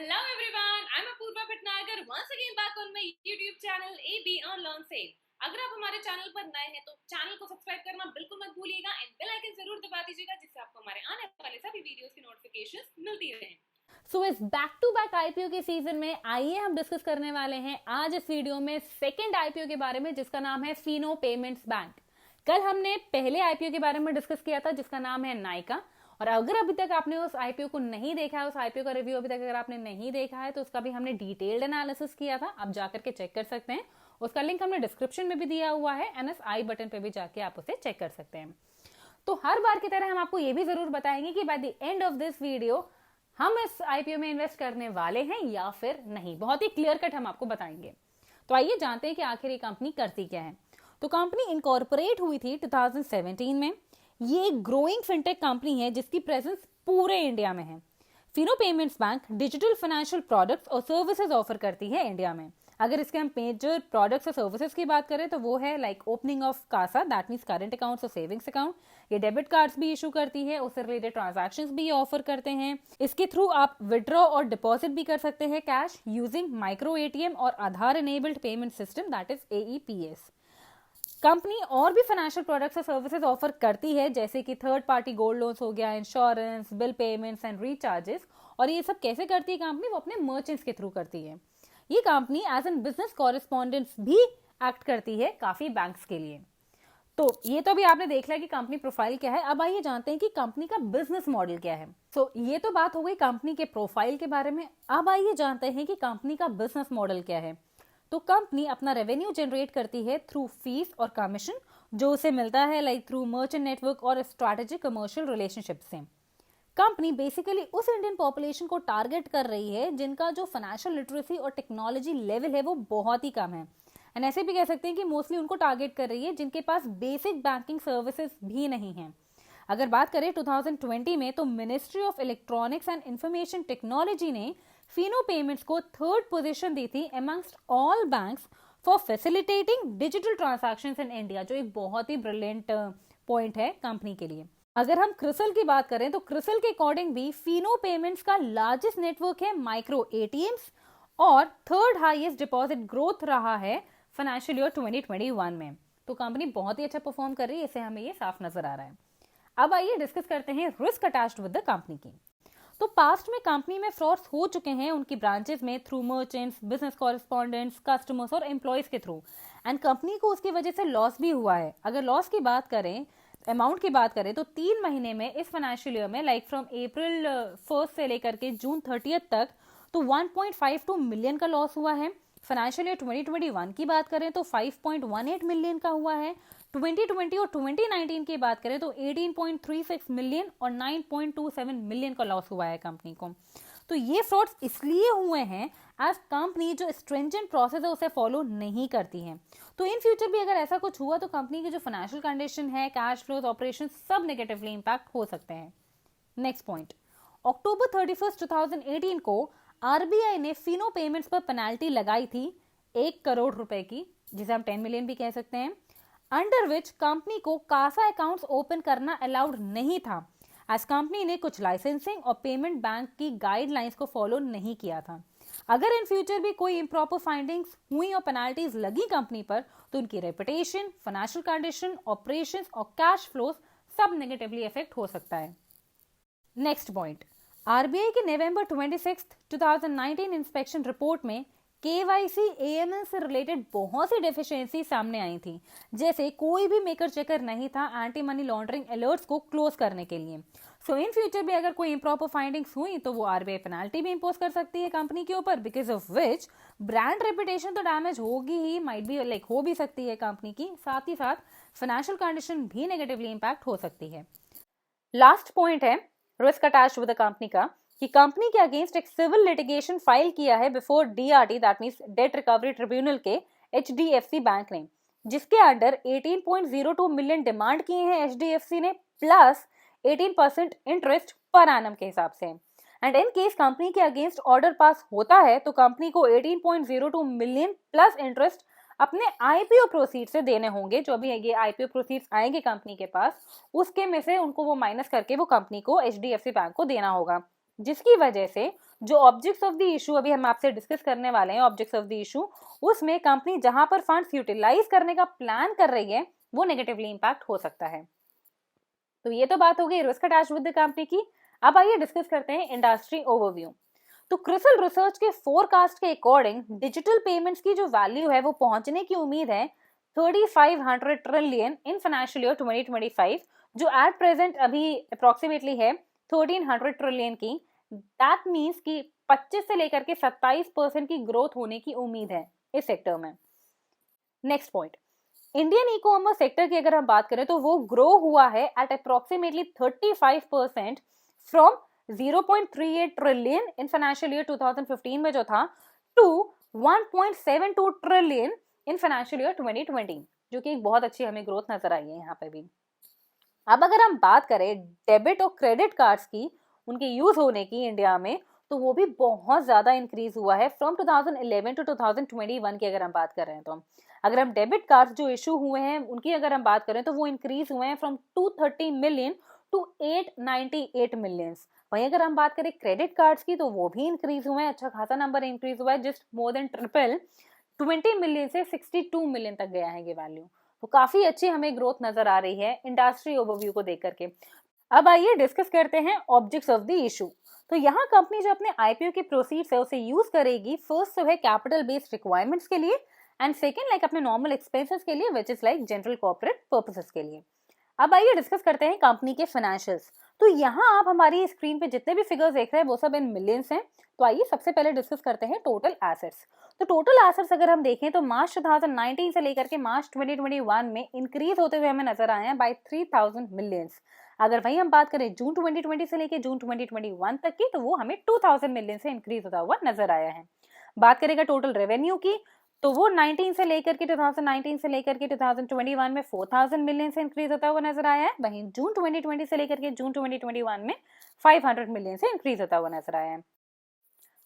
Hello everyone, I'm Apurva Bhatnagar once again back on my YouTube channel AB on Learn Sale। अगर आप हमारे channel पर नए हैं तो चैनल को सब्सक्राइब करना बिल्कुल मत भूलिएगा एंड बेल आइकन जरूर दबा दीजिएगा जिससे आपको हमारे आने वाले सभी वीडियोस की नोटिफिकेशंस मिलती रहें। सो इस बैक टू बैक आईपीओ के सीजन में आइए हम डिस्कस करने वाले हैं आज इस वीडियो में सेकंड आईपीओ के बारे में जिसका नाम है फिनो पेमेंट्स बैंक। कल हमने पहले आईपीओ के बारे में डिस्कस किया था जिसका नाम है नाइका, और अगर अभी तक आपने उस आईपीओ को नहीं देखा है, उस आईपीओ का रिव्यू अभी तक अगर आपने नहीं देखा है तो उसका भी हमने डिटेल्ड एनालिसिस किया था, आप जाकर के चेक कर सकते हैं। उसका लिंक हमने डिस्क्रिप्शन में भी दिया हुआ है, एनएसआई बटन पे भी जाके आप उसे चेक कर सकते हैं। तो हर बार की तरह हम आपको ये भी जरूर बताएंगे कि by the end of this video हम इस आईपीओ में इन्वेस्ट करने वाले हैं या फिर नहीं, बहुत ही क्लियर कट हम आपको बताएंगे। तो आइए जानते हैं कि आखिर ये कंपनी करती क्या है। तो कंपनी इनकॉर्पोरेट हुई थी 2017 में। ये एक ग्रोइंग फिनटेक कंपनी है जिसकी प्रेजेंस पूरे इंडिया में है। Fino payments bank digital financial products और सर्विसेज ऑफर करती है इंडिया में। अगर इसके हम मेजर प्रोडक्ट्स और सर्विसेज की बात करें तो वो है like opening of CASA, that means current accounts और सेविंग्स अकाउंट। ये डेबिट कार्ड्स भी इशू करती है, उससे रिलेटेड ट्रांजैक्शंस भी ऑफर करते हैं। इसके थ्रू आप विड्रॉ और डिपॉजिट भी कर सकते हैं कैश यूजिंग माइक्रो एटीएम और Aadhaar enabled payment system, that is AEPS. Company और भी फाइनेंशियल प्रोडक्ट्स और सर्विसेज ऑफर करती है जैसे कि थर्ड पार्टी गोल्ड लोन्स हो गया, insurance, bill payments and recharges. और ये सब कैसे करती है कंपनी? वो अपने मर्चेंट्स के थ्रू करती है। ये company as an business correspondents भी एक्ट करती है काफी बैंक्स के लिए। तो ये तो अभी आपने देख लिया कि कंपनी प्रोफाइल क्या है। अब आइए जानते हैं कि कंपनी का बिजनेस मॉडल क्या है। तो ये तो बात हो गई कंपनी के प्रोफाइल के बारे में। अब आइए जानते हैं कि कंपनी का बिजनेस मॉडल क्या है। तो कंपनी अपना रेवेन्यू जनरेट करती है थ्रू फीस और कमीशन जो उसे मिलता है लाइक थ्रू मर्चेंट नेटवर्क और स्ट्रैटेजिक कमर्शियल रिलेशनशिप से। कंपनी बेसिकली उस इंडियन पॉपुलेशन को टारगेट कर रही है जिनका जो फाइनेंशियल लिटरेसी और टेक्नोलॉजी लेवल है वो बहुत ही कम है। एंड ऐसे भी कह सकते हैं कि मोस्टली उनको टारगेट कर रही है जिनके पास बेसिक बैंकिंग सर्विसेज भी नहीं है। अगर बात करें 2020 में तो ministry of electronics and information technology ने फिनो पेमेंट्स को थर्ड पोजीशन दी थी amongst all banks for facilitating digital transactions in India, जो एक बहुत ही ब्रिलियंट पॉइंट है कंपनी के लिए। अगर हम क्रिसल की बात करें तो क्रिसल के अकॉर्डिंग भी फिनो पेमेंट्स का लार्जेस्ट नेटवर्क है माइक्रो एटीएम्स और थर्ड हाईएस्ट डिपॉजिट ग्रोथ रहा है फाइनेंशियल ईयर 2021 में। तो कंपनी बहुत ही अच्छा परफॉर्म कर रही है, इससे हमें ये साफ नजर आ रहा है। अब आइए डिस्कस करते हैं risk attached with the company की। तो पास्ट में कंपनी में फ्रॉड्स हो चुके हैं उनकी ब्रांचेस में through merchants, business correspondents, customers और एम्प्लॉयज के थ्रू। एंड कंपनी को उसकी वजह से लॉस भी हुआ है। अगर लॉस की बात करें, अमाउंट की बात करें तो 3 महीने में इस फाइनेंशियल ईयर में लाइक फ्रॉम अप्रैल 1 से लेकर के जून 30 तक तो 1.52 मिलियन का लॉस हुआ है। फाइनेंशियल ईयर 2021 की बात करें तो 5.18 मिलियन का हुआ है। 2020 और 2019 की बात करें तो 18.36 मिलियन और 9.27 मिलियन का लॉस हुआ है कंपनी को। तो ये फ्रॉड्स इसलिए हुए हैं एज कंपनी जो स्ट्रिंजेंट प्रोसेस है उसे फॉलो नहीं करती है। तो इन फ्यूचर भी अगर ऐसा कुछ हुआ तो कंपनी की जो फाइनेंशियल कंडीशन है, कैश फ्लोज, ऑपरेशन सब नेगेटिवली इंपैक्ट हो सकते हैं। नेक्स्ट पॉइंट, अक्टूबर 31, 2018 को आरबीआई ने फिनो पेमेंट्स पर पेनाल्टी लगाई थी 1 करोड़ रुपए की, जिसे हम 10 मिलियन भी कह सकते हैं, अंडर विच कंपनी को कासा अकाउंट्स ओपन करना अलाउड नहीं था एज कंपनी ने कुछ लाइसेंसिंग और पेमेंट बैंक की गाइडलाइंस को फॉलो नहीं किया था। अगर इन फ्यूचर भी कोई इम्प्रॉपर फाइंडिंग्स हुई और पेनाल्टीज लगी कंपनी पर तो उनकी रेपुटेशन, फाइनेंशियल कंडीशन, ऑपरेशंस और कैश फ्लोज सब नेगेटिवली इफेक्ट हो सकता है। नेक्स्ट पॉइंट, आरबीआई के नवंबर 26, 2019 इंस्पेक्शन रिपोर्ट में केवाईसी एएमएल से रिलेटेड बहुत सी डेफिशिएंसी सामने आई थी, जैसे कोई भी मेकर चेकर नहीं था एंटी मनी लॉन्ड्रिंग अलर्ट्स को क्लोज करने के लिए। सो इन फ्यूचर भी अगर कोई इम्प्रॉपर फाइंडिंग्स हुई तो वो आरबीआई पेनाल्टी भी इंपोज कर सकती है कंपनी के ऊपर, because of which brand reputation तो डैमेज होगी ही, माइट बी लाइक हो भी सकती है कंपनी की, साथ ही साथ फाइनेंशियल कंडीशन भी नेगेटिवली इंपैक्ट हो सकती है। लास्ट पॉइंट है risk attached with the company का कि कंपनी के अगेंस्ट एक सिविल लिटिगेशन फाइल किया है before DRT, that means date recovery tribunal के एचडीएफसी बैंक ने, जिसके अंडर 18.02 मिलियन डिमांड किए हैं एचडीएफसी ने प्लस 18% इंटरेस्ट पर एनम के हिसाब से। एंड इन केस कंपनी के अगेंस्ट ऑर्डर पास होता है तो कंपनी को 18.02 मिलियन प्लस इंटरेस्ट अपने आईपीओ प्रोसीड से देने होंगे। जो भी ये आईपीओ प्रोसीड्स आएंगे कंपनी के पास उसके में से उनको वो माइनस करके वो कंपनी को एचडीएफसी बैंक को देना होगा, जिसकी वजह से जो ऑब्जेक्ट्स ऑफ द इशू अभी हम आपसे डिस्कस करने वाले हैं, ऑब्जेक्ट्स ऑफ द इशू, उसमें कंपनी जहां पर फंड्स यूटिलाइज करने का प्लान कर रही है वो नेगेटिवली इंपैक्ट हो सकता है। तो ये तो बात हो गई risk attach with the company की। अब आइए डिस्कस करते हैं इंडस्ट्री ओवरव्यू। तो क्रिसल रिसर्च के फोरकास्ट के अकॉर्डिंग डिजिटल पेमेंट्स की जो वैल्यू है वो पहुंचने की उम्मीद है 3500 ट्रिलियन इन फाइनेंशियल ईयर 2025, जो एट प्रेजेंट अभी अप्रोक्सीमेटली है 1300 ट्रिलियन की। दैट मीन्स कि 25 से लेकर के 27% की ग्रोथ होने की उम्मीद है इस सेक्टर में। Next point, Indian e commerce sector की अगर हम बात करें तो वो ग्रो हुआ है at approximately 35% from 0.38 trillion in financial year 2015 में जो था to 1.72 trillion in financial year 2020, जो कि एक बहुत अच्छी हमें ग्रोथ नजर आई है यहाँ पे भी। अब अगर हम बात करें डेबिट और क्रेडिट कार्ड्स की, उनके यूज होने की इंडिया में, तो वो भी बहुत ज्यादा इंक्रीज हुआ है फ्रॉम 2011 टू 2021 की अगर हम बात कर रहे हैं तो। अगर हम डेबिट कार्ड्स जो इशू हुए हैं उनकी अगर हम बात करें तो वो इंक्रीज हुए हैं फ्रॉम 230 मिलियन टू 898 मिलियन। वहीं अगर हम बात करें क्रेडिट कार्ड्स की तो वो भी इंक्रीज हुए हैं, अच्छा खासा नंबर इंक्रीज हुआ है, just more than triple, 20 million से 62 मिलियन तक गया है ये वैल्यू। तो काफी अच्छी हमें ग्रोथ नजर आ रही है इंडस्ट्री ओवरव्यू को देख करके। अब आइए डिस्कस करते हैं ऑब्जेक्ट्स ऑफ द इशू। तो यहाँ कंपनी जो अपने आईपीओ की प्रोसीड्स है उसे यूज करेगी, फर्स्ट तो है कैपिटल बेस्ड रिक्वायरमेंट्स के लिए, एंड सेकंड लाइक अपने नॉर्मल एक्सपेंसेस के लिए, which is like general corporate purposes के लिए। अब आइए डिस्कस करते हैं कंपनी के फाइनेंशियल्स। तो यहाँ आप हमारी स्क्रीन पे जितने भी फिगर्स देख रहे हैं वो सब इन मिलियंस हैं। तो आइए सबसे पहले डिस्कस करते हैं टोटल एसेट्स। तो टोटल एसेट्स अगर हम देखें तो मार्च 2019 से लेकर के मार्च 2021 में इंक्रीज होते हुए हमें नजर आए हैं बाय 3000 मिलियंस। अगर वही हम बात करें जून 2020 से लेकर जून 2021 तक की, तो वो हमें 2000 मिलियन से इंक्रीज होता हुआ नजर आया है। बात करेगा टोटल रेवेन्यू की, तो वो 19 से लेकर के 2019 से लेकर के 2021 में 4000 मिलियन से इंक्रीज होता हुआ नजर आया है। वहीं जून 2020 से लेकर के जून 2021 में 500 मिलियन से इंक्रीज होता हुआ नजर आया है।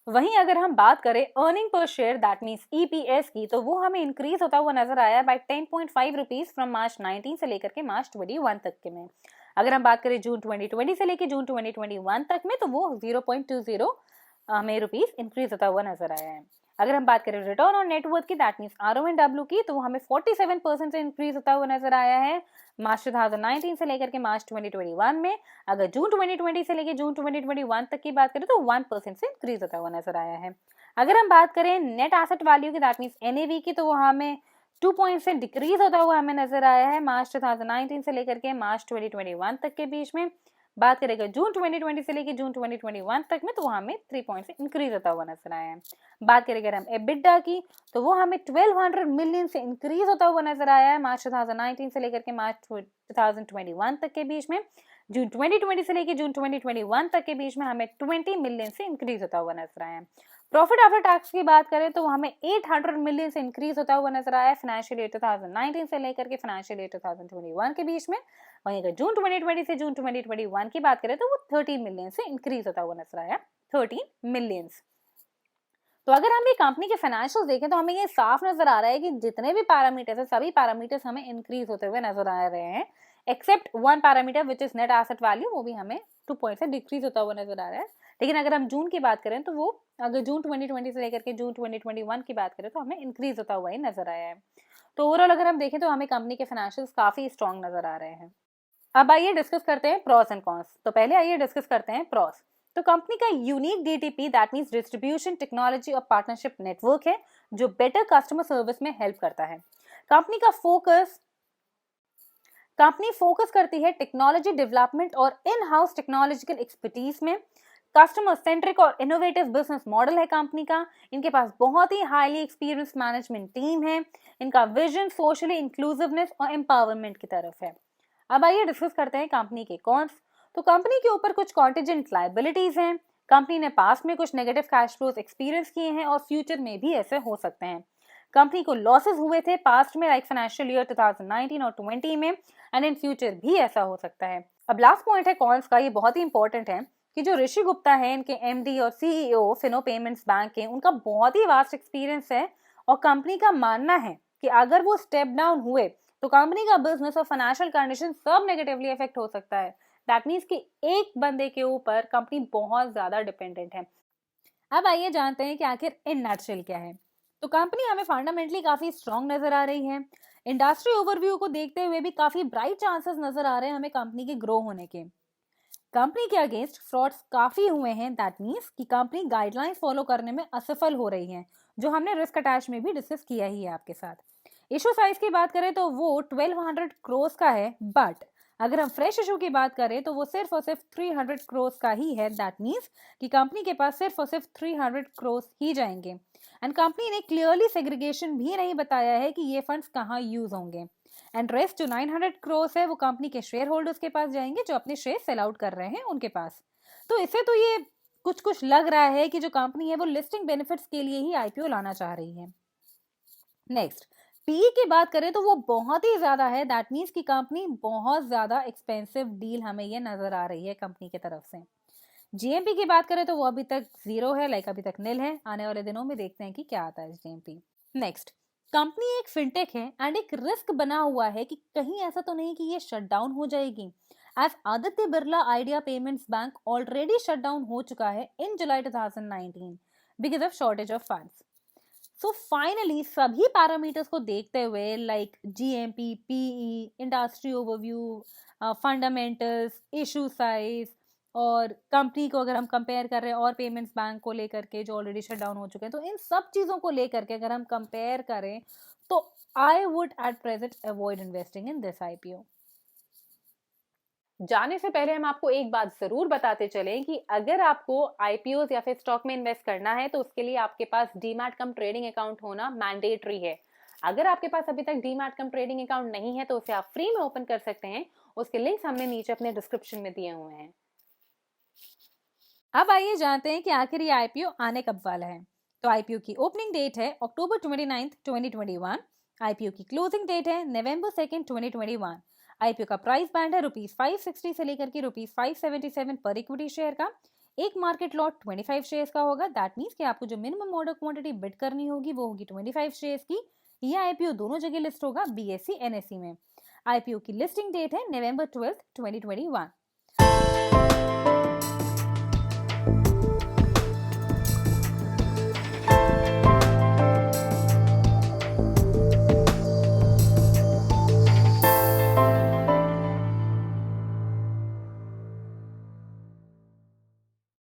वहीं अगर हम बात करें earning per share that means EPS की, तो वो हमें इंक्रीज होता हुआ नजर आया है बाय 10.5 रुपीज फ्रॉम मार्च 19 से लेकर के मार्च 21 तक के में। अगर हम बात करें जून 2020 से लेकर जून 2021 तक में, तो वो 0.20 हमें रुपीज इंक्रीज होता हुआ नजर आया है। अगर हम बात करें रिटर्न ऑन नेटवर्थ की दैट मींस RONW की, तो वो हमें 47% से इंक्रीज होता हुआ नजर आया है मार्च 2019 से लेकर के मार्च 2021 में। अगर जून 2020 से लेकर जून 2021 तक की बात करें तो 1% से इंक्रीज होता हुआ नजर आया है। अगर हम बात करें नेट एसेट वैल्यू की दैट मींस NAV की, तो वो हमें 2 पॉइंट से डिक्रीज होता हुआ हमें नजर आया है मार्च 2019 से लेकर के मार्च 2021 तक के बीच में। बात करेगा जून 2020 से लेकर जून 2021 तक में, तो वो हमें 3 पॉइंट से इंक्रीज होता हुआ नजर आया है। बात करेंगे हम EBITDA की, तो वो हमें 1200 मिलियन से इंक्रीज होता हुआ नजर आया है मार्च 2019 से लेकर के मार्च 2021 तक के बीच में। जून 2020 से लेकर जून 2021 तक के बीच में हमें 20 मिलियन से इंक्रीज होता हुआ नजर आया है। प्रॉफिट आफ्टर टैक्स की बात करें तो हमें 800 मिलियन से इंक्रीज होता हुआ नजर आया है फाइनेंशियल ईयर 2019 से लेकर के फाइनेंशियल ईयर 2021 के बीच में। वहीं अगर जून 2020 से जून 2021 की बात करें तो वो 30 मिलियन से इंक्रीज होता हुआ नजर आया, 13 मिलियंस। तो अगर हम ये कंपनी के फाइनेंशियल्स देखें तो हमें ये साफ नजर आ रहा है कि जितने भी पैरामीटर्स है सभी पैरामीटर्स हमें इंक्रीज होते हुए नजर आ रहे हैं, except one parameter which is net asset value, वो भी हमें 2 पॉइंट से डिक्रीज होता हुआ नजर आ रहा है। लेकिन अगर हम जून की बात करें तो वो अगर जून 2020 से लेकर के जून 2021 की बात करें तो हमें इंक्रीज होता हुआ ही नजर आया है। तो ओवरऑल अगर हम देखें तो हमें कंपनी के फाइनेंशियल्स काफी स्ट्रॉन्ग नजर आ रहे हैं। अब आइए डिस्कस करते हैं प्रॉस एंड कॉन्स। तो पहले आइए डिस्कस करते हैं प्रॉस। तो कंपनी का unique DTP that means distribution technology और पार्टनरशिप नेटवर्क है जो बेटर कस्टमर सर्विस में हेल्प करता है। कंपनी फोकस करती है टेक्नोलॉजी डेवलपमेंट और इन हाउस टेक्नोलॉजिकल एक्सपर्टीज में। कस्टमर सेंट्रिक और इनोवेटिव बिजनेस मॉडल है कंपनी का। इनके पास बहुत ही हाईली एक्सपीरियंस मैनेजमेंट टीम है। इनका विजन सोशली इंक्लूसिवनेस और एम्पावरमेंट की तरफ है। अब आइए डिस्कस करते हैं कंपनी के कॉन्स। तो कंपनी के ऊपर कुछ कॉन्टिजेंट लायबिलिटीज हैं। कंपनी ने पास्ट में कुछ नेगेटिव कैश फ्लोज एक्सपीरियंस किए हैं और फ्यूचर में भी ऐसे हो सकते हैं। कंपनी को लॉसेस हुए थे पास्ट में लाइक फाइनेंशियल ईयर 2019 और 20 में, एंड इन फ्यूचर भी ऐसा हो सकता है। अब लास्ट पॉइंट है कॉन्स का, ये बहुत ही इंपॉर्टेंट है कि जो ऋषि गुप्ता है इनके MD और CEO फिनो पेमेंट्स बैंक के, उनका बहुत ही वास्ट एक्सपीरियंस है और कंपनी का मानना है कि अगर वो स्टेप डाउन हुए तो कंपनी का बिजनेस और फाइनेंशियल कंडीशन सब नेगेटिवली इफेक्ट हो सकता है। दैट मीन्स कि एक बंदे के ऊपर कंपनी बहुत ज्यादा डिपेंडेंट है। अब आइए जानते हैं कि आखिर इन नटशेल क्या है। तो कंपनी हमें फंडामेंटली काफी स्ट्रांग नजर आ रही है। इंडस्ट्री ओवरव्यू को देखते हुए भी काफी ब्राइट चांसेस नजर आ रहे हैं हमें कंपनी के ग्रो होने के। कंपनी के अगेंस्ट फ्रॉड्स काफी हुए हैं, दैट मींस कि कंपनी गाइडलाइंस फॉलो करने में असफल हो रही है, जो हमने रिस्क अटैच में भी डिस्कस किया ही है आपके साथ। इशू साइज की बात करें तो वो 1200 क्रोस का है, बट अगर हम फ्रेश इशू की बात करें तो वो सिर्फ और सिर्फ 300 क्रोस का ही है। दैट मींस कि कंपनी के पास सिर्फ और सिर्फ 300 क्रोस ही जाएंगे। एंड कंपनी ने क्लियरली सेग्रीगेशन भी नहीं बताया है कि ये फंड्स कहाँ यूज होंगे। एंड रेस्ट जो 900 क्रोस है वो कंपनी के शेयर होल्डर्स के पास जाएंगे, जो अपने शेयर सेल आउट कर रहे हैं उनके पास। तो इससे तो ये कुछ कुछ लग रहा है कि जो कंपनी है वो लिस्टिंग बेनिफिट्स के लिए ही आईपीओ लाना चाह रही है। नेक्स्ट, पीई की बात करें तो वो बहुत ही ज्यादा है, दैट मीन्स कि कंपनी बहुत ज्यादा एक्सपेंसिव डील हमें ये नजर आ रही है कंपनी की तरफ से। जीएमपी की बात करें तो वो अभी तक जीरो है, लाइक अभी तक निल है। आने वाले दिनों में देखते हैं कि क्या आता है जीएमपी। नेक्स्ट, कंपनी एक फिनटेक है एंड एक रिस्क बना हुआ है कि कहीं ऐसा तो नहीं कि ये शट डाउन हो जाएगी, as Aditya Birla Idea Payments Bank already shut down हो चुका है in July 2019 because of shortage of funds. So finally सभी पैरामीटर्स को देखते हुए, like GMP, PE, industry overview, fundamentals, issue size, और कंपनी को अगर हम कंपेयर कर रहे हैं और पेमेंट्स बैंक को लेकर के जो ऑलरेडी शट डाउन हो चुके हैं, तो इन सब चीज़ों को लेकर के अगर हम कंपेयर करें तो I would at present avoid investing in this IPO. जाने से पहले हम आपको एक बात जरूर बताते चलें कि अगर आपको आईपीओ या फिर स्टॉक में इन्वेस्ट करना है तो उसके लिए आपके पास डीमैट कम ट्रेडिंग अकाउंट होना मैंडेटरी है। अगर आपके पास अभी तक डीमैट कम ट्रेडिंग अकाउंट नहीं है तो उसे आप फ्री में ओपन कर सकते हैं। उसके लिंक्स हमने नीचे अपने डिस्क्रिप्शन में दिए हुए हैं। अब आइए जानते हैं कि आखिर ये आईपीओ आने कब वाला है। तो आईपीओ की ओपनिंग डेट है अक्टूबर 29, 2021। आईपीओ की क्लोजिंग डेट है नवंबर 2, 2021। आईपीओ का प्राइस बैंड है ₹560 से लेकर के ₹577 पर इक्विटी शेयर का। एक मार्केट लॉट 25 शेयर्स का होगा, दैट मीन्स कि आपको जो मिनिमम ऑर्डर क्वांटिटी बिड करनी होगी वो होगी 25 शेयर्स की। यह आईपीओ दोनों जगह लिस्ट होगा, बीएसई एनएसई में। आईपीओ की लिस्टिंग डेट है नवंबर 12, 2021।